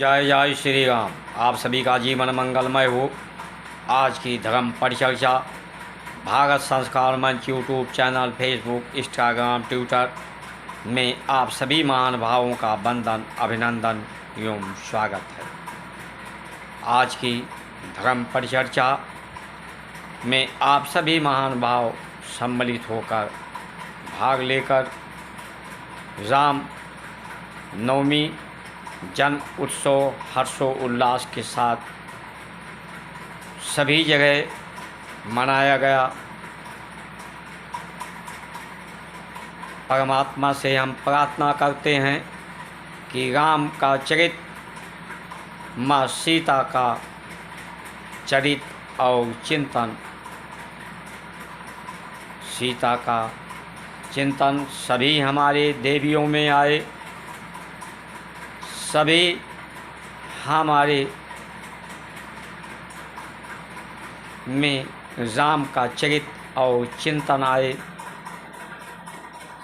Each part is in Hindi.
जय जय श्री राम। आप सभी का जीवन मंगलमय हो। आज की धर्म परिचर्चा भारत संस्कार मंच YouTube channel, Facebook, Instagram, Twitter में आप सभी महानुभावों का वंदन, अभिनंदन एवं स्वागत है। आज की धर्म परिचर्चा में आप सभी महानुभाव सम्मिलित होकर भाग लेकर राम नवमी जन्म उत्सव हर्षोल्लास के साथ सभी जगह मनाया गया। परमात्मा से हम प्रार्थना करते हैं कि राम का चरित्र, माँ सीता का चरित्र और चिंतन, सीता का चिंतन सभी हमारे देवियों में आए, सभी हमारे में राम का चरित्र और चिंतन आए।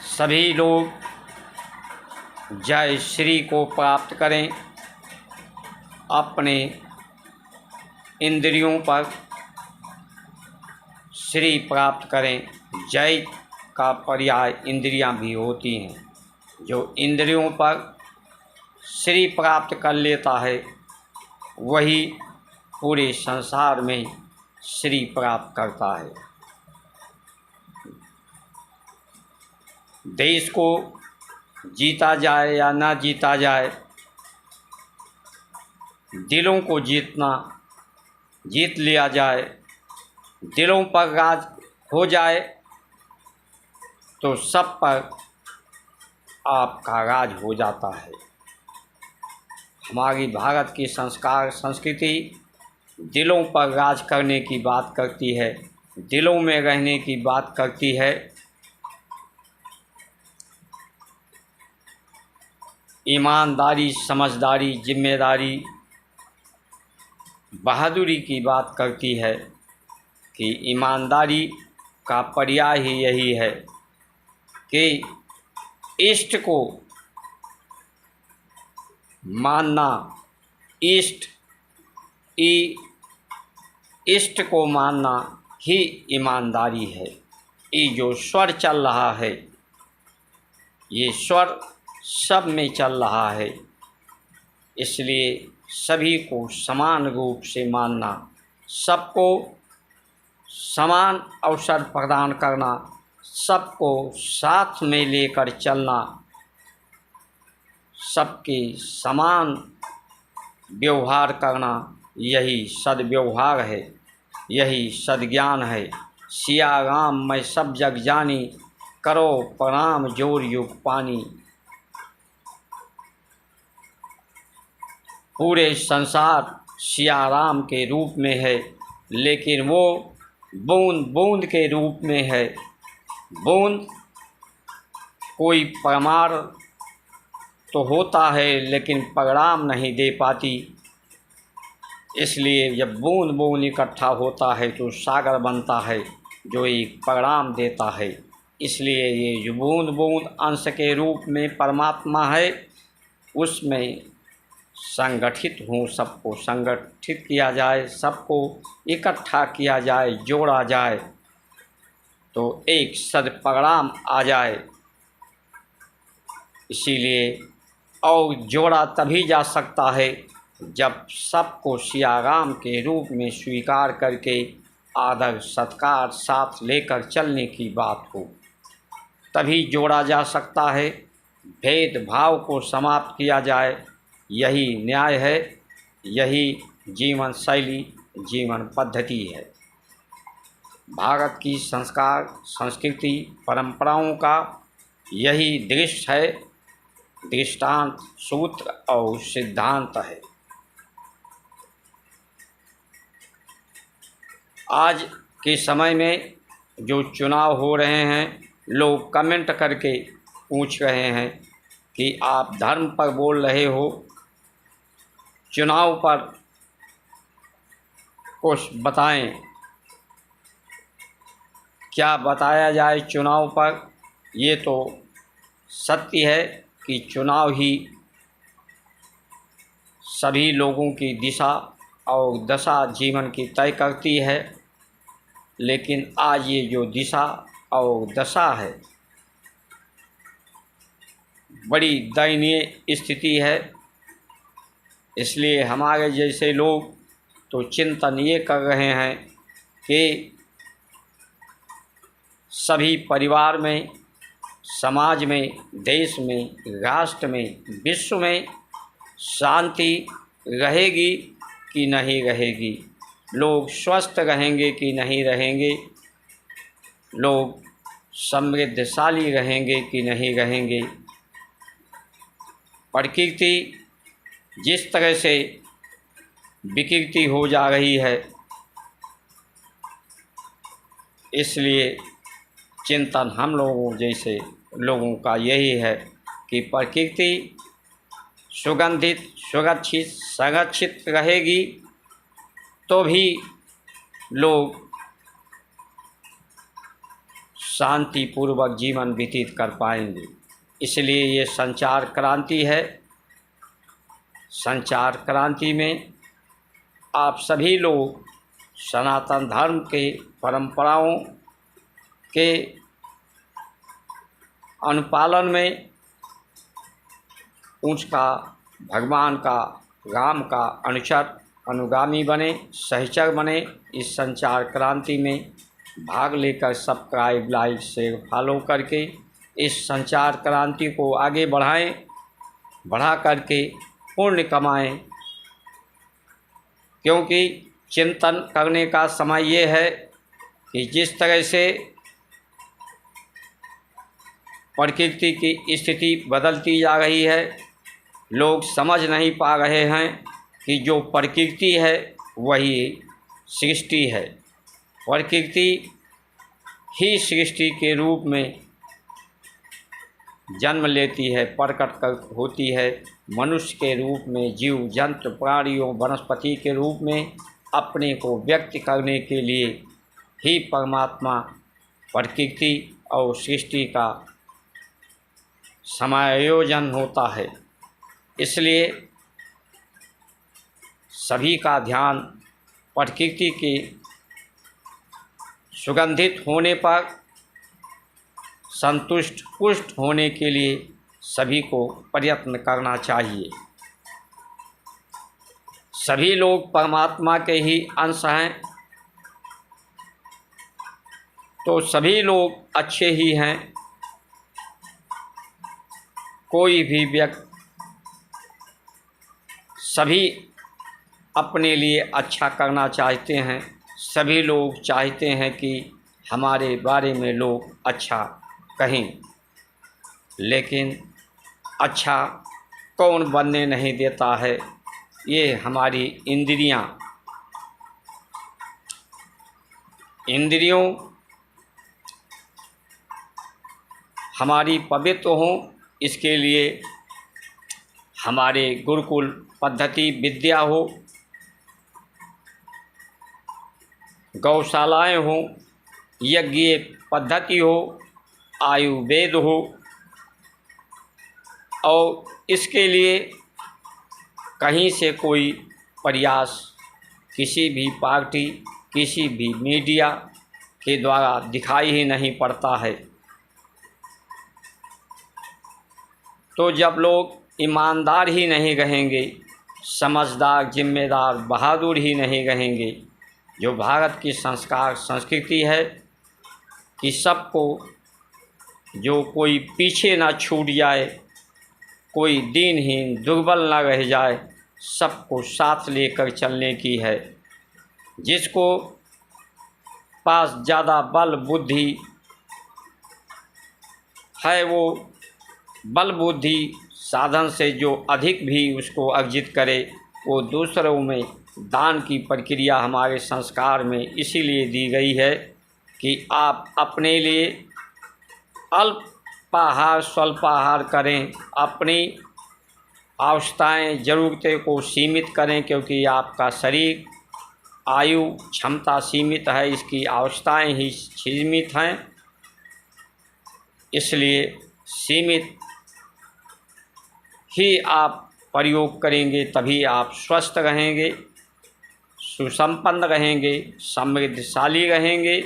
सभी लोग जय श्री को प्राप्त करें, अपने इंद्रियों पर श्री प्राप्त करें। जय का पर्याय इंद्रियां भी होती हैं। जो इंद्रियों पर श्री प्राप्त कर लेता है वही पूरे संसार में श्री प्राप्त करता है। देश को जीता जाए या ना जीता जाए, दिलों को जीत लिया जाए, दिलों पर राज हो जाए तो सब पर आपका राज हो जाता है। हमारी भारत की संस्कार संस्कृति दिलों पर राज करने की बात करती है, दिलों में रहने की बात करती है। ईमानदारी, समझदारी, जिम्मेदारी, बहादुरी की बात करती है कि ईमानदारी का पर्याय ही यही है कि इष्ट को मानना, इष्ट को मानना ही ईमानदारी है। ये जो स्वर चल रहा है, ये स्वर सब में चल रहा है, इसलिए सभी को समान रूप से मानना, सबको समान अवसर प्रदान करना, सबको साथ में लेकर चलना, सबके समान व्यवहार करना, यही सद्व्यवहार है, यही सद्ज्ञान है। सिया राम मैं सब जग जानी, करो प्रणाम जोर युग पानी। पूरे संसार सिया राम के रूप में है, लेकिन वो बूंद बूंद के रूप में है। बूंद कोई परमार तो होता है लेकिन परिणाम नहीं दे पाती, इसलिए जब बूंद बूंद इकट्ठा होता है तो सागर बनता है जो एक परिणाम देता है। इसलिए ये जो बूंद बूंद अंश के रूप में परमात्मा है, उसमें संगठित हो, सबको संगठित किया जाए, सबको इकट्ठा किया जाए, जोड़ा जाए तो एक सदपरिणाम आ जाए। इसीलिए और जोड़ा तभी जा सकता है जब सबको सिया राम के रूप में स्वीकार करके आदर सत्कार साथ लेकर चलने की बात हो, तभी जोड़ा जा सकता है। भेदभाव को समाप्त किया जाए, यही न्याय है, यही जीवन शैली, जीवन पद्धति है। भारत की संस्कार संस्कृति परंपराओं का यही दृश्य है, दृष्टांत, सूत्र और सिद्धांत है। आज के समय में जो चुनाव हो रहे हैं, लोग कमेंट करके पूछ रहे हैं कि आप धर्म पर बोल रहे हो, चुनाव पर कुछ बताएं। क्या बताया जाए चुनाव पर? ये तो सत्य है कि चुनाव ही सभी लोगों की दिशा और दशा जीवन की तय करती है, लेकिन आज ये जो दिशा और दशा है बड़ी दयनीय स्थिति है। इसलिए हमारे जैसे लोग तो चिंतन ये कर रहे हैं कि सभी परिवार में, समाज में, देश में, राष्ट्र में, विश्व में शांति रहेगी कि नहीं रहेगी, लोग स्वस्थ रहेंगे कि नहीं रहेंगे, लोग समृद्धशाली रहेंगे कि नहीं रहेंगे। प्रकृति जिस तरह से विकृति हो जा रही है, इसलिए चिंतन हम लोगों जैसे लोगों का यही है कि प्रकृति सुगंधित, सुरक्षित, संरक्षित रहेगी तो भी लोग शांतिपूर्वक जीवन व्यतीत कर पाएंगे। इसलिए ये संचार क्रांति है। संचार क्रांति में आप सभी लोग सनातन धर्म के परंपराओं के अनुपालन में उसका, भगवान का, राम का अनुगामी बने, सहचर बने। इस संचार क्रांति में भाग लेकर सब्सक्राइब, लाइक, शेयर, फॉलो करके इस संचार क्रांति को आगे बढ़ाएं, बढ़ा करके पुण्य कमाएं। क्योंकि चिंतन करने का समय ये है कि जिस तरह से प्रकृति की स्थिति बदलती जा रही है, लोग समझ नहीं पा रहे हैं कि जो प्रकृति है वही सृष्टि है। प्रकृति ही सृष्टि के रूप में जन्म लेती है, प्रकट होती है। मनुष्य के रूप में, जीव जंतु प्राणियों वनस्पति के रूप में अपने को व्यक्त करने के लिए ही परमात्मा प्रकृति और सृष्टि का समायोजन होता है। इसलिए सभी का ध्यान प्रकृति के सुगंधित होने पर संतुष्ट, पुष्ट होने के लिए सभी को प्रयत्न करना चाहिए। सभी लोग परमात्मा के ही अंश हैं, तो सभी लोग अच्छे ही हैं। कोई भी व्यक्ति, सभी अपने लिए अच्छा करना चाहते हैं। सभी लोग चाहते हैं कि हमारे बारे में लोग अच्छा कहें, लेकिन अच्छा कौन बनने नहीं देता है। ये हमारी इंद्रियों हमारी पवित्र हों, इसके लिए हमारे गुरुकुल पद्धति विद्या हो, गौशालाएं हों, यज्ञ पद्धति हो, आयुर्वेद हो, और इसके लिए कहीं से कोई प्रयास किसी भी पार्टी, किसी भी मीडिया के द्वारा दिखाई ही नहीं पड़ता है। तो जब लोग ईमानदार ही नहीं रहेंगे, समझदार, जिम्मेदार, बहादुर ही नहीं रहेंगे, जो भारत की संस्कार संस्कृति है कि सबको, जो कोई पीछे ना छूट जाए, कोई दीनहीन दुर्बल ना रह जाए, सबको साथ लेकर चलने की है। जिसको पास ज़्यादा बल बुद्धि है, वो बल बुद्धि साधन से जो अधिक भी उसको अर्जित करे, वो दूसरों में दान की प्रक्रिया हमारे संस्कार में इसीलिए दी गई है कि आप अपने लिए अल्पाहार स्वल्पाहार करें, अपनी आवश्यकताएं, ज़रूरतें को सीमित करें, क्योंकि आपका शरीर, आयु, क्षमता सीमित है, इसकी आवश्यकताएं ही सीमित हैं। इसलिए सीमित ही आप प्रयोग करेंगे तभी आप स्वस्थ रहेंगे, सुसंपन्न रहेंगे, समृद्धशाली रहेंगे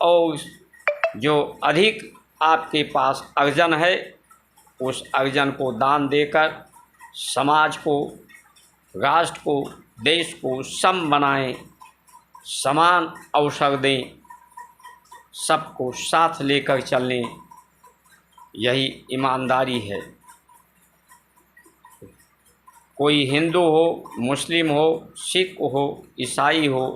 और जो अधिक आपके पास अर्जन है उस अर्जन को दान देकर समाज को, राष्ट्र को, देश को सम बनाएं, समान अवसर दें, सबको साथ लेकर चलें, यही ईमानदारी है। कोई हिंदू हो, मुस्लिम हो, सिख हो, ईसाई हो,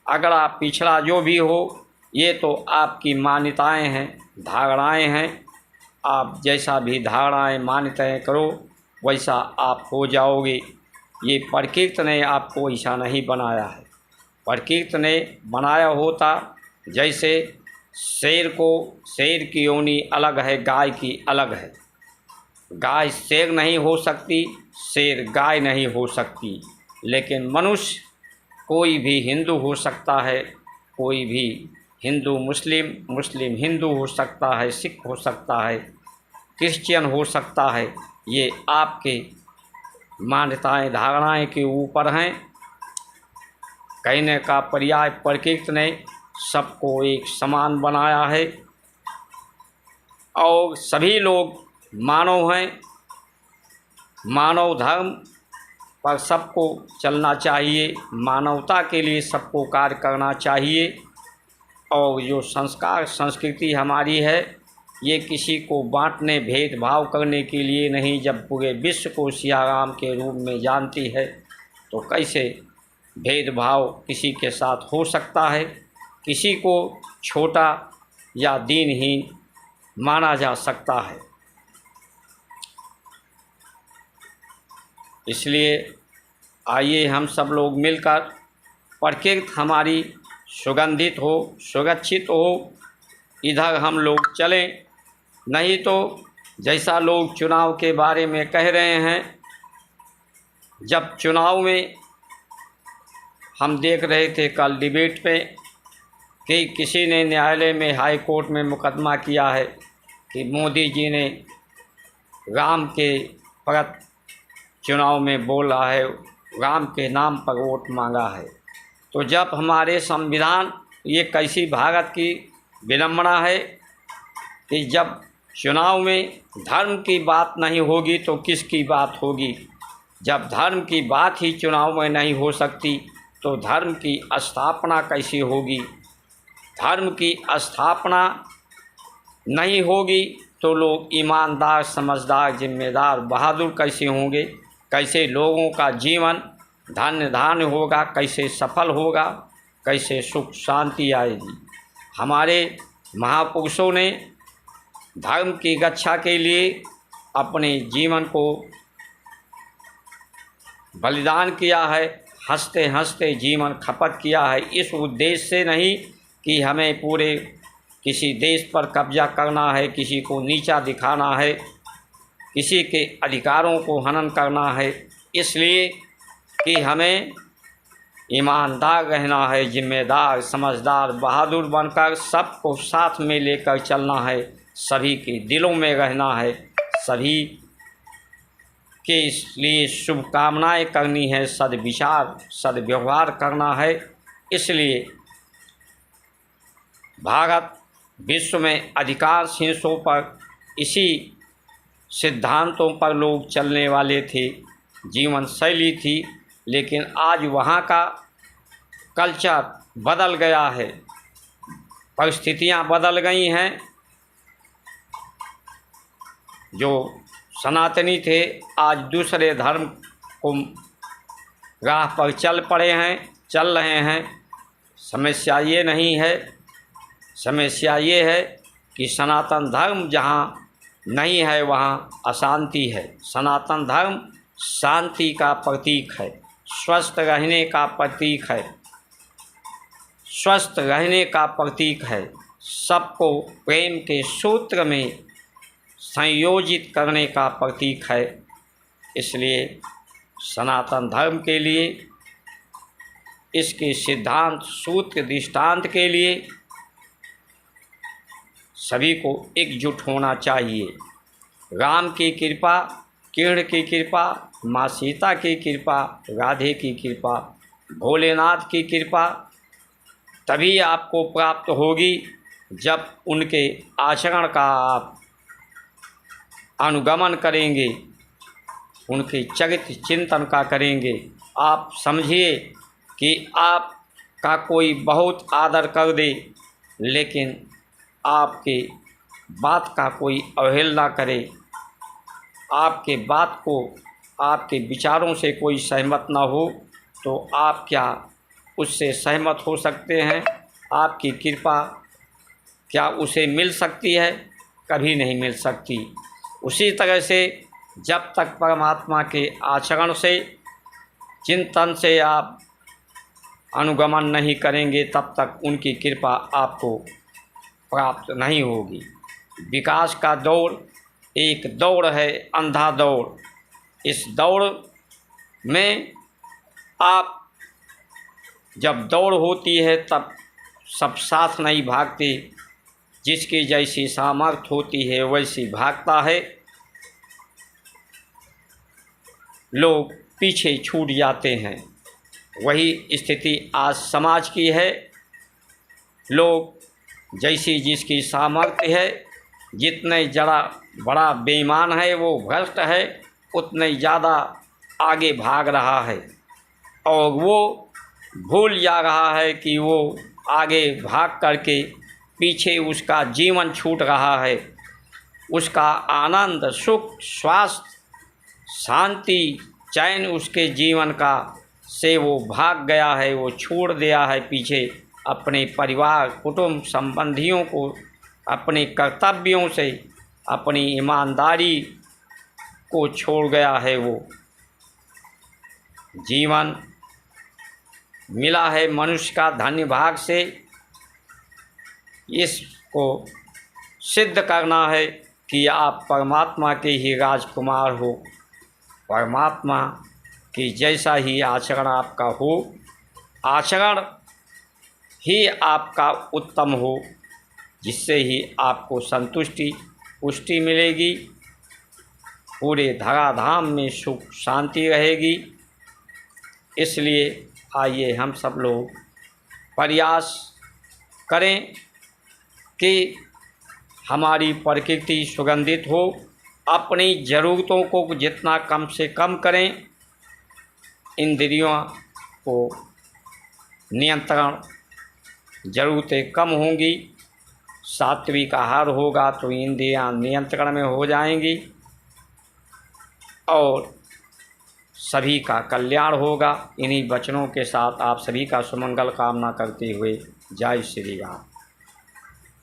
अगर आप पिछड़ा जो भी हो, ये तो आपकी मान्यताएं हैं, धारणाएं हैं। आप जैसा भी धारणाएं मान्यताएं करो वैसा आप हो जाओगे। ये प्रकृति ने आपको ऐसा नहीं बनाया है। प्रकृति ने बनाया होता जैसे शेर को, शेर की योनि अलग है, गाय की अलग है। गाय शेर नहीं हो सकती, शेर गाय नहीं हो सकती, लेकिन मनुष्य कोई भी हिंदू हो सकता है, कोई भी हिंदू मुस्लिम, मुस्लिम हिंदू हो सकता है, सिख हो सकता है, क्रिश्चियन हो सकता है। ये आपके मान्यताएं, धारणाएं के ऊपर हैं। कहने का पर्याय प्रकृति ने सबको एक समान बनाया है और सभी लोग मानव हैं। मानव धर्म पर सबको चलना चाहिए, मानवता के लिए सबको कार्य करना चाहिए। और जो संस्कार संस्कृति हमारी है ये किसी को बांटने, भेदभाव करने के लिए नहीं। जब पूरे विश्व को सिया राम के रूप में जानती है तो कैसे भेदभाव किसी के साथ हो सकता है, किसी को छोटा या दीनहीन माना जा सकता है। इसलिए आइए हम सब लोग मिलकर प्रकृति हमारी सुगंधित हो, सुरक्षित हो, इधर हम लोग चलें। नहीं तो जैसा लोग चुनाव के बारे में कह रहे हैं, जब चुनाव में हम देख रहे थे कल डिबेट पे कि किसी ने न्यायालय में, हाई कोर्ट में मुकदमा किया है कि मोदी जी ने राम के प्रति चुनाव में बोला है, राम के नाम पर वोट मांगा है। तो जब हमारे संविधान, ये कैसी भारत की विडंबना है कि जब चुनाव में धर्म की बात नहीं होगी तो किसकी बात होगी। जब धर्म की बात ही चुनाव में नहीं हो सकती तो धर्म की स्थापना कैसी होगी। धर्म की स्थापना नहीं होगी तो लोग ईमानदार, समझदार, जिम्मेदार, बहादुर कैसे होंगे। कैसे लोगों का जीवन धन्य धान्य होगा, कैसे सफल होगा, कैसे सुख शांति आएगी। हमारे महापुरुषों ने धर्म की रक्षा के लिए अपने जीवन को बलिदान किया है, हंसते हंसते जीवन खपत किया है। इस उद्देश्य से नहीं कि हमें पूरे किसी देश पर कब्जा करना है, किसी को नीचा दिखाना है, किसी के अधिकारों को हनन करना है। इसलिए कि हमें ईमानदार रहना है, जिम्मेदार, समझदार, बहादुर बनकर सबको साथ में लेकर चलना है, सभी के दिलों में रहना है, सभी के लिए शुभकामनाएं करनी है, सद्विचार, सद्व्यवहार करना है। इसलिए भारत विश्व में अधिकांश हिस्सों पर इसी सिद्धांतों पर लोग चलने वाले थे, जीवन शैली थी। लेकिन आज वहाँ का कल्चर बदल गया है, परिस्थितियाँ बदल गई हैं। जो सनातनी थे आज दूसरे धर्म को राह पर चल पड़े हैं, चल रहे हैं। समस्या ये नहीं है, समस्या ये है कि सनातन धर्म जहाँ नहीं है वहाँ अशांति है। सनातन धर्म शांति का प्रतीक है, स्वस्थ रहने का प्रतीक है, स्वस्थ रहने का प्रतीक है, सबको प्रेम के सूत्र में संयोजित करने का प्रतीक है। इसलिए सनातन धर्म के लिए, इसके सिद्धांत, सूत्र, दृष्टांत के लिए सभी को एकजुट होना चाहिए। राम की कृपा कृष्ण की कृपा, माँ सीता की कृपा, राधे की कृपा, भोलेनाथ की कृपा तभी आपको प्राप्त होगी जब उनके आचरण का आप अनुगमन करेंगे, उनके चरित्र चिंतन का करेंगे। आप समझिए कि आपका कोई बहुत आदर कर दे लेकिन आपके बात का कोई अवहेलना करे, आपके बात को, आपके विचारों से कोई सहमत ना हो, तो आप क्या उससे सहमत हो सकते हैं? आपकी कृपा क्या उसे मिल सकती है? कभी नहीं मिल सकती। उसी तरह से जब तक परमात्मा के आचरण से, चिंतन से आप अनुगमन नहीं करेंगे तब तक उनकी कृपा आपको प्राप्त नहीं होगी। विकास का दौड़ एक दौड़ है, अंधा दौड़। इस दौड़ में आप जब दौड़ होती है तब सब साथ नहीं भागते, जिसकी जैसी सामर्थ्य होती है वैसी भागता है, लोग पीछे छूट जाते हैं। वही स्थिति आज समाज की है। लोग जैसी जिसकी सामर्थ्य है, जितने ज़रा बड़ा बेईमान है, वो भ्रष्ट है, उतने ज़्यादा आगे भाग रहा है और वो भूल जा रहा है कि वो आगे भाग करके पीछे उसका जीवन छूट रहा है। उसका आनंद, सुख, स्वास्थ्य, शांति, चैन उसके जीवन का से वो भाग गया है, वो छोड़ दिया है पीछे अपने परिवार, कुटुंब, संबंधियों को, अपने कर्तव्यों से, अपनी ईमानदारी को छोड़ गया है। वो जीवन मिला है मनुष्य का धन्य भाग से, इसको सिद्ध करना है कि आप परमात्मा के ही राजकुमार हो, परमात्मा की जैसा ही आचरण आपका हो, आचरण ही आपका उत्तम हो, जिससे ही आपको संतुष्टि, पुष्टि मिलेगी, पूरे धराधाम में सुख शांति रहेगी। इसलिए आइए हम सब लोग प्रयास करें कि हमारी प्रकृति सुगंधित हो, अपनी ज़रूरतों को जितना कम से कम करें, इंद्रियों को नियंत्रण, ज़रूरतें कम होंगी, सात्विक आहार होगा तो इंद्रियां नियंत्रण में हो जाएंगी और सभी का कल्याण होगा। इन्हीं वचनों के साथ आप सभी का सुमंगल कामना करते हुए जय श्री राम।